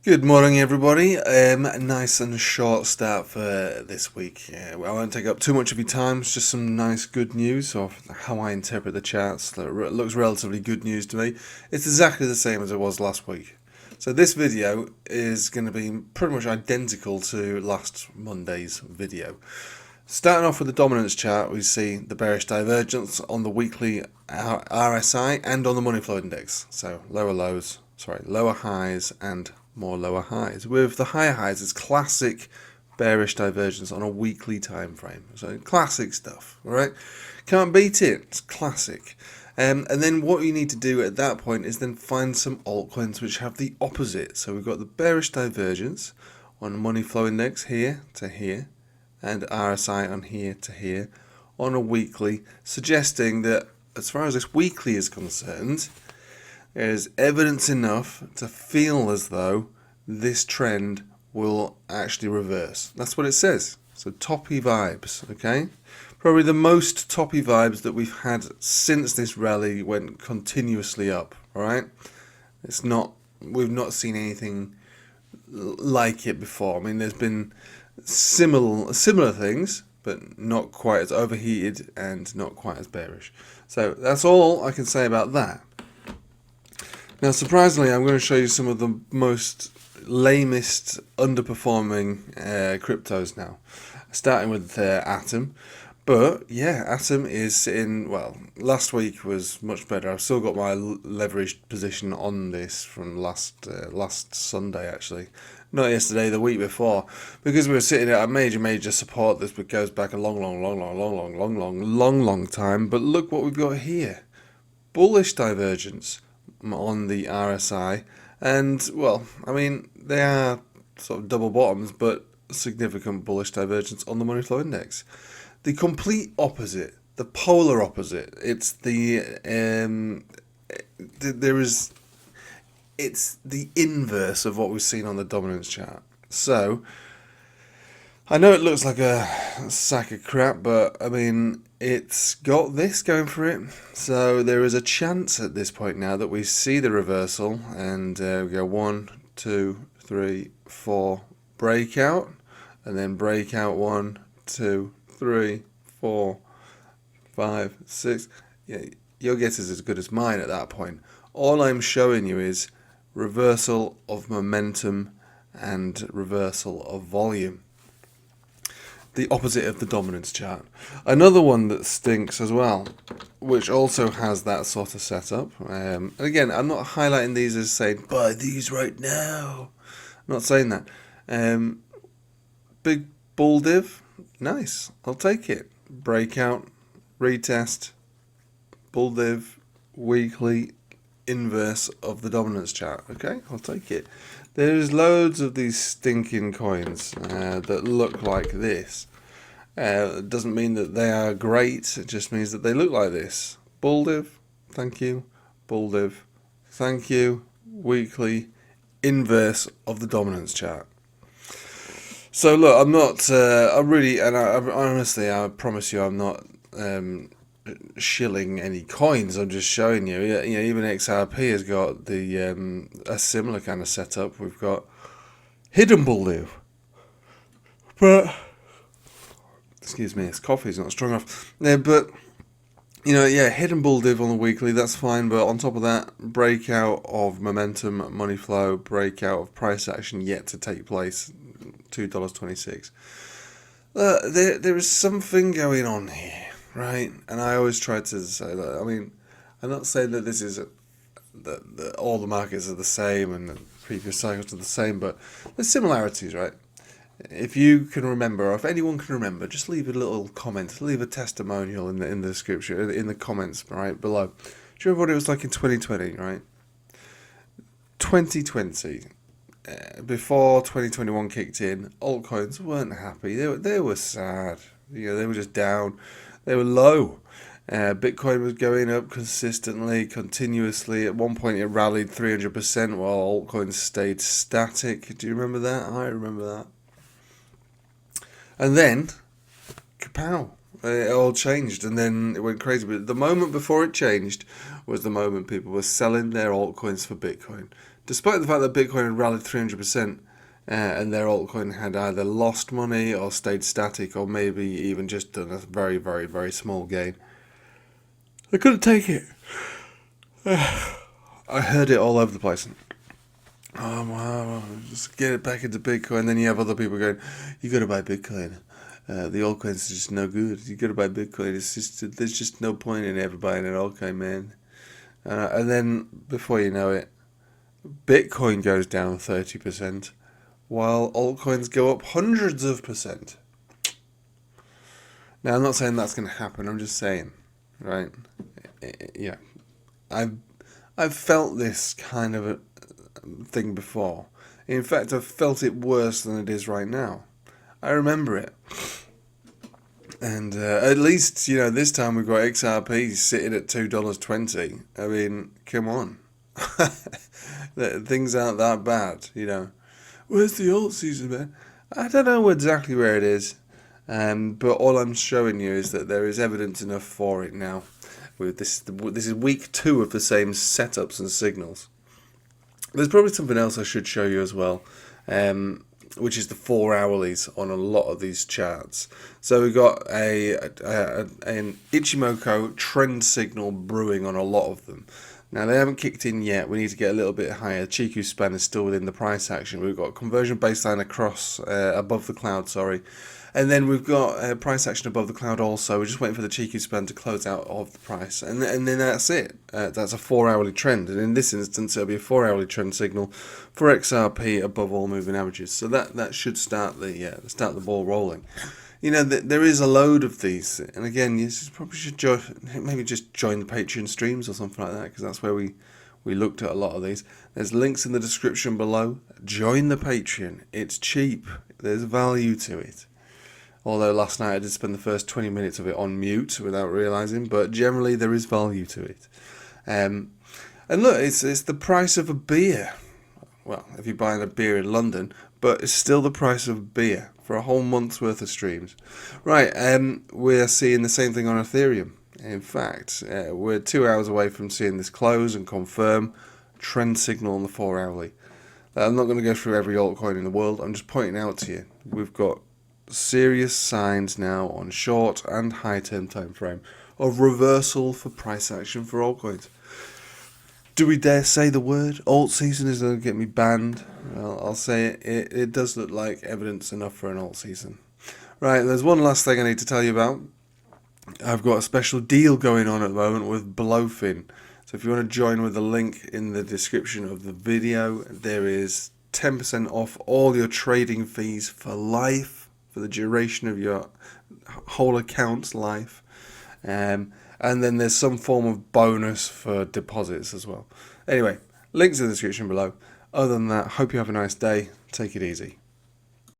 Good morning, everybody. Nice and short start for this week. Well, I won't take up too much of your time. It's just some nice good news of how I interpret the charts. That looks relatively good news to me. It's exactly the same as it was last week. So this video is going to be pretty much identical to last Monday's video. Starting off with the dominance chart, we see the bearish divergence on the weekly RSI and on the money flow index. So lower highs and more lower highs. With the higher highs, it's classic bearish divergence on a weekly time frame. So classic stuff, all right? Can't beat it. It's classic. And then what you need to do at that point is then find some altcoins which have the opposite. So we've got the bearish divergence on the money flow index here to here, and RSI on here to here on a weekly, suggesting that as far as this weekly is concerned, there is evidence enough to feel as though this trend will actually reverse. That's what it says. So toppy vibes, okay? Probably the most toppy vibes that we've had since this rally went continuously up, all right? We've not seen anything like it before. I mean, there's been similar things, but not quite as overheated and not quite as bearish. So that's all I can say about that. Now, surprisingly, I'm going to show you some of the most lamest underperforming cryptos now, starting with Atom. But yeah, Atom is sitting, well, last week was much better. I've still got my leveraged position on this from last Sunday, actually. Not yesterday, the week before, because we were sitting at a major support. This goes back a long time. But look what we've got here. Bullish divergence on the RSI, and well, I mean, they are sort of double bottoms, but significant bullish divergence on the money flow index. The complete opposite, the polar opposite. It's it's the inverse of what we've seen on the dominance chart. So I know it looks like a sack of crap, but I mean, it's got this going for it. So there is a chance at this point now that we see the reversal, and we go 1, 2, 3, 4, breakout, and then breakout 1, 2, 3, 4, 5, 6. Yeah, your guess is as good as mine at that point. All I'm showing you is reversal of momentum and reversal of volume. The opposite of the dominance chart. Another one that stinks as well, which also has that sort of setup. And again, I'm not highlighting these as saying, buy these right now. I'm not saying that. Big bull div, nice, I'll take it. Breakout, retest, bull div, weekly, inverse of the dominance chart. Okay, I'll take it. There's loads of these stinking coins that look like this. It doesn't mean that they are great, it just means that they look like this. Bull div, thank you. Bull div, thank you. Weekly, inverse of the dominance chart. So look, I'm not, honestly, I promise you I'm not shilling any coins. I'm just showing you. You know, even XRP has got the a similar kind of setup. We've got hidden bull div, but excuse me, this coffee's not strong enough. But you know, yeah, hidden bull div on the weekly, that's fine. But on top of that, breakout of momentum, money flow, breakout of price action yet to take place. $2.26. There is something going on here, right? And I always try to say that. I mean, I'm not saying that this is that all the markets are the same and the previous cycles are the same, but there's similarities, right? If you can remember, or if anyone can remember, just leave a little comment, leave a testimonial in the description, in the comments right below. Do you remember what it was like in 2020, right? 2020. Before 2021 kicked in, altcoins weren't happy. They were sad. You know, they were just down. They were low. Bitcoin was going up consistently, continuously. At one point, it rallied 300%, while altcoins stayed static. Do you remember that? I remember that. And then, kapow! It all changed, and then it went crazy. But the moment before it changed was the moment people were selling their altcoins for Bitcoin. despite the fact that Bitcoin had rallied 300%, and their altcoin had either lost money or stayed static, or maybe even just done a very, very, very small gain. I couldn't take it. I heard it all over the place. Oh, wow, just get it back into Bitcoin. Then you have other people going, you got to buy Bitcoin. The altcoins are just no good. You got to buy Bitcoin. It's just, there's just no point in ever buying an altcoin, man. And then before you know it, Bitcoin goes down 30%, while altcoins go up hundreds of percent. Now, I'm not saying that's going to happen. I'm just saying, right? Yeah, I've felt this kind of a thing before. In fact, I've felt it worse than it is right now. I remember it. And at least, this time we've got XRP sitting at $2.20. I mean, come on. Things aren't that bad, Where's the alt season, man? I don't know exactly where it is. But all I'm showing you is that there is evidence enough for it now. This is week 2 of the same setups and signals. There's probably something else I should show you as well, which is the 4 hourlies on a lot of these charts. So we've got an Ichimoku trend signal brewing on a lot of them. Now, they haven't kicked in yet. We need to get a little bit higher. Chiku span is still within the price action. We've got conversion baseline across above the cloud, and then we've got price action above the cloud also. We're just waiting for the Chiku span to close out of the price. And then that's it. That's a 4 hourly trend. And in this instance, it'll be a 4 hourly trend signal for XRP above all moving averages. So that should start the ball rolling. There is a load of these. And again, you probably should maybe just join the Patreon streams or something like that, because that's where we looked at a lot of these. There's links in the description below. Join the Patreon. It's cheap. There's value to it. Although last night I did spend the first 20 minutes of it on mute without realising, but generally there is value to it. And look, it's the price of a beer. Well, if you're buying a beer in London, but it's still the price of beer for a whole month's worth of streams. Right, we're seeing the same thing on Ethereum. In fact, we're 2 hours away from seeing this close and confirm trend signal on the 4 hourly. I'm not going to go through every altcoin in the world. I'm just pointing out to you, we've got serious signs now on short and high term time frame of reversal for price action for altcoins. Do we dare say the word alt season? Is going to get me banned? Well, I'll say it. It does look like evidence enough for an alt season. Right, there's one last thing I need to tell you about. I've got a special deal going on at the moment with BloFin. So if you want to join with the link in the description of the video, there is 10% off all your trading fees for life. For the duration of your whole account's life, and then there's some form of bonus for deposits as well. Anyway, links in the description below. Other than that, hope you have a nice day. Take it easy.